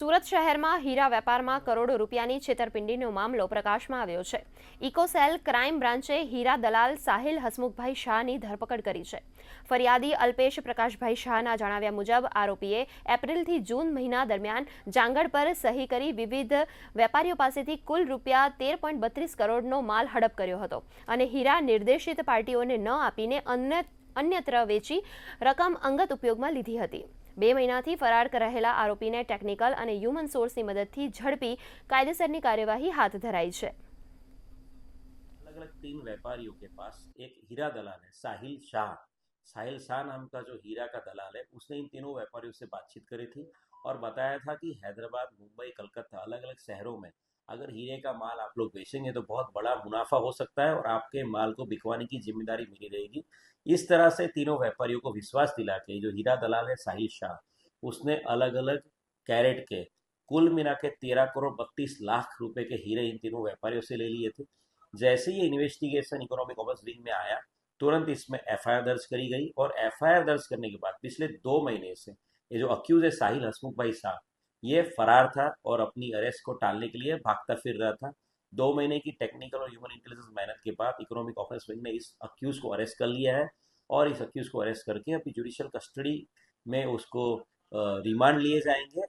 સુરત શહેરમાં હીરા વેપારમાં કરોડો રૂપિયાની છેતરપિંડીનો મામલો પ્રકાશમાં આવ્યો છે. ઇકોસેલ ક્રાઇમ બ્રાન્ચે હીરા દલાલ સાહિલ હસમુખભાઈ શાહની ધરપકડ કરી છે. ફરિયાદી અલ્પેશ પ્રકાશભાઈ શાહના જણાવ્યા મુજબ આરોપીએ એપ્રિલથી જૂન મહિના દરમિયાન જાંગડ પર સહી કરી વિવિધ વેપારીઓ પાસેથી કુલ ₹13.32 કરોડનો માલ હડપ કર્યો હતો અને હીરા નિર્દેશિત પાર્ટીઓને ન આપીને અન્યત્ર વેચી રકમ અંગત ઉપયોગમાં લીધી હતી. 2 મહિનાથી ફરાર રહેલા આરોપીને ટેકનિકલ અને હ્યુમન સોર્સની મદદથી ઝડપી કાયદેસરની કાર્યવાही हाथ धराई है। अलग अलग 3 व्यापारियों के पास एक हीरा दलाल है साहिल शाह नाम का जो हीरा का दलाल है, उसने इन तीनों व्यापारियों से बातचीत करी थी और बताया था कि हैदराबाद, मुंबई, कलकत्ता अलग अलग शहरों में अगर हीरे का माल आप लोग बेचेंगे तो बहुत बड़ा मुनाफा हो सकता है और आपके माल को बिकवाने की जिम्मेदारी मेरी रहेगी। इस तरह से तीनों व्यापारियों को विश्वास दिला के जो हीरा दलाल है साहिल शाह, उसने अलग अलग कैरेट के कुल मिला के 13 करोड़ 32 लाख रुपए के हीरे इन तीनों व्यापारियों से ले लिए थे। जैसे ही इन्वेस्टिगेशन इकोनॉमिक ऑफेंस विंग में आया, तुरंत इसमें एफआईआर दर्ज करी गई और एफआईआर दर्ज करने के बाद पिछले 2 महीने से ये जो अक्यूज है साहिल हसमुख भाई शाह, ये फरार था और अपनी अरेस्ट को टालने के लिए भागता फिर रहा था। 2 महीने की टेक्निकल और ह्यूमन इंटेलिजेंस मेहनत के बाद इकोनॉमिक ऑफेंस विंग ने इस अक्यूज को अरेस्ट कर लिया है और इस अक्यूज को अरेस्ट करके अभी जुडिशियल कस्टडी में उसको रिमांड लिए जाएंगे